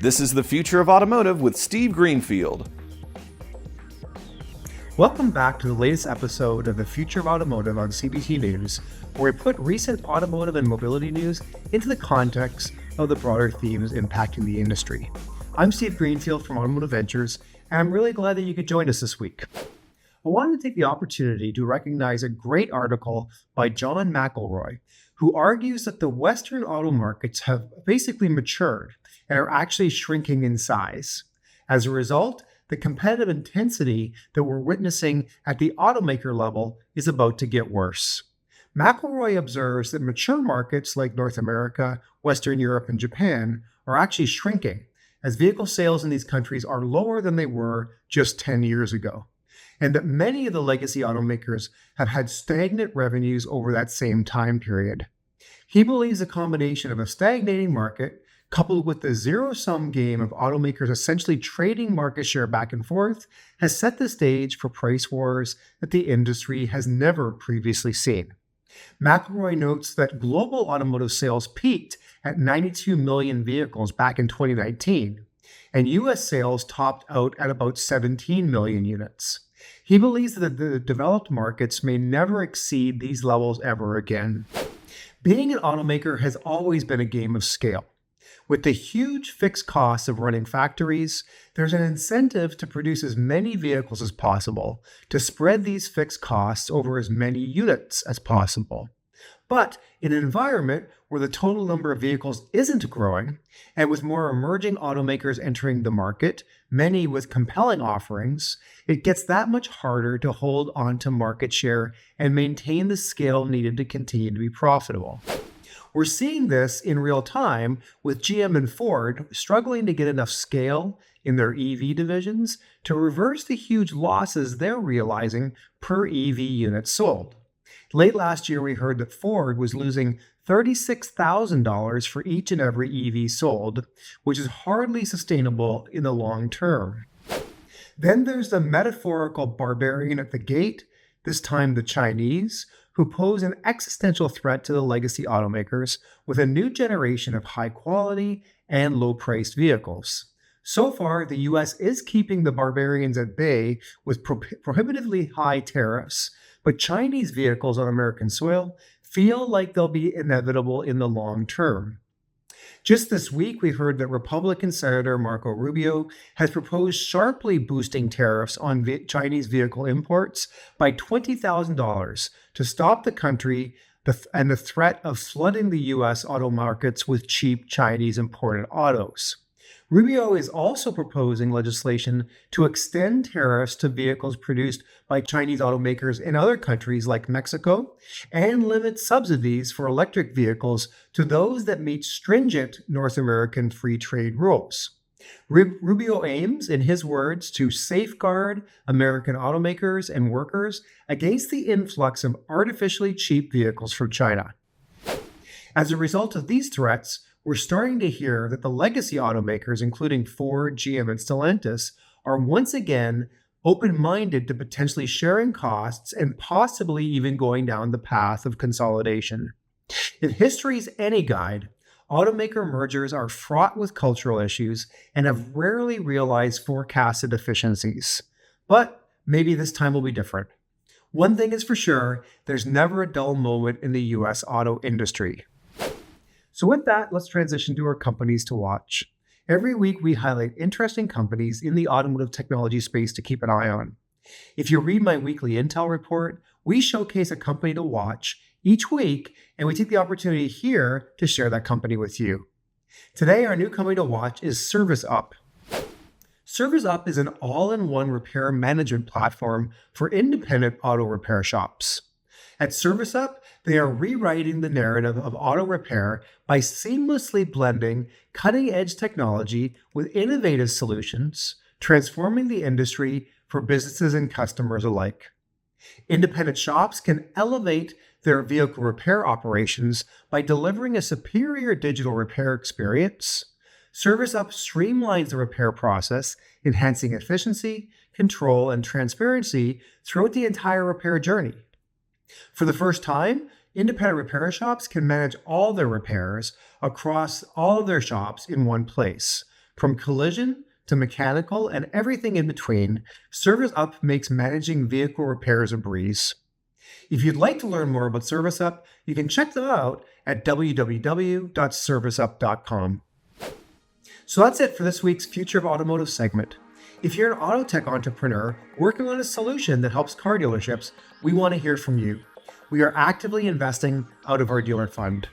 This is the Future of Automotive with Steve Greenfield. Welcome back to the latest episode of the Future of Automotive on CBC News, where we put recent automotive and mobility news into the context of the broader themes impacting the industry. I'm Steve Greenfield from Automotive Ventures, and I'm really glad that you could join us this week. I wanted to take the opportunity to recognize a great article by John McElroy, who argues that the Western auto markets have basically matured and are actually shrinking in size. As a result, the competitive intensity that we're witnessing at the automaker level is about to get worse. McElroy observes that mature markets like North America, Western Europe, and Japan are actually shrinking, as vehicle sales in these countries are lower than they were just 10 years ago, and that many of the legacy automakers have had stagnant revenues over that same time period. He believes a combination of a stagnating market coupled with the zero-sum game of automakers essentially trading market share back and forth has set the stage for price wars that the industry has never previously seen. McElroy notes that global automotive sales peaked at 92 million vehicles back in 2019, and U.S. sales topped out at about 17 million units. He believes that the developed markets may never exceed these levels ever again. Being an automaker has always been a game of scale. With the huge fixed costs of running factories, there's an incentive to produce as many vehicles as possible, to spread these fixed costs over as many units as possible. But in an environment where the total number of vehicles isn't growing, and with more emerging automakers entering the market, many with compelling offerings, it gets that much harder to hold on to market share and maintain the scale needed to continue to be profitable. We're seeing this in real time with GM and Ford struggling to get enough scale in their EV divisions to reverse the huge losses they're realizing per EV unit sold. Late last year, we heard that Ford was losing $36,000 for each and every EV sold, which is hardly sustainable in the long term. Then there's the metaphorical barbarian at the gate, this time the Chinese, who pose an existential threat to the legacy automakers with a new generation of high-quality and low-priced vehicles. So far, the U.S. is keeping the barbarians at bay with prohibitively high tariffs, but Chinese vehicles on American soil feel like they'll be inevitable in the long term. Just this week, we heard that Republican Senator Marco Rubio has proposed sharply boosting tariffs on Chinese vehicle imports by $20,000 to stop the country and the threat of flooding the U.S. auto markets with cheap Chinese imported autos. Rubio is also proposing legislation to extend tariffs to vehicles produced by Chinese automakers in other countries like Mexico and limit subsidies for electric vehicles to those that meet stringent North American free trade rules. Rubio aims, in his words, to safeguard American automakers and workers against the influx of artificially cheap vehicles from China. As a result of these threats, we're starting to hear that the legacy automakers, including Ford, GM, and Stellantis, are once again open-minded to potentially sharing costs and possibly even going down the path of consolidation. If history's any guide, automaker mergers are fraught with cultural issues and have rarely realized forecasted efficiencies. But maybe this time will be different. One thing is for sure, there's never a dull moment in the U.S. auto industry. So with that, let's transition to our companies to watch. Every week, we highlight interesting companies in the automotive technology space to keep an eye on. If you read my weekly Intel report, we showcase a company to watch each week, and we take the opportunity here to share that company with you. Today, our new company to watch is ServiceUp. ServiceUp is an all-in-one repair management platform for independent auto repair shops. At ServiceUp, they are rewriting the narrative of auto repair by seamlessly blending cutting-edge technology with innovative solutions, transforming the industry for businesses and customers alike. Independent shops can elevate their vehicle repair operations by delivering a superior digital repair experience. ServiceUp streamlines the repair process, enhancing efficiency, control, and transparency throughout the entire repair journey. For the first time, independent repair shops can manage all their repairs across all of their shops in one place, From collision to mechanical and everything in between, Service Up makes managing vehicle repairs a breeze. If you'd like to learn more about Service Up, you can check them out at www.serviceup.com. So that's it for this week's Future of Automotive segment. If you're an auto tech entrepreneur working on a solution that helps car dealerships, we want to hear from you. We are actively investing out of our dealer fund.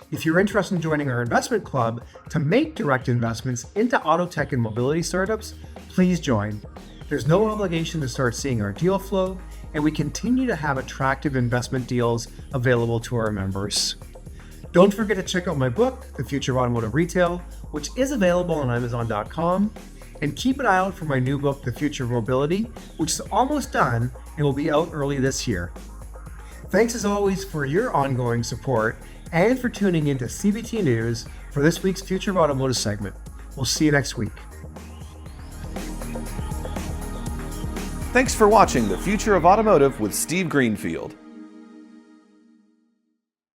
If you're interested in joining our investment club to make direct investments into auto tech and mobility startups, please join. There's no obligation to start seeing our deal flow, and we continue to have attractive investment deals available to our members. Don't forget to check out my book, The Future of Automotive Retail, which is available on Amazon.com, and keep an eye out for my new book, The Future of Mobility, which is almost done and will be out early this year. Thanks as always for your ongoing support and for tuning into CBT News for this week's Future of Automotive segment. We'll see you next week. Thanks for watching The Future of Automotive with Steve Greenfield.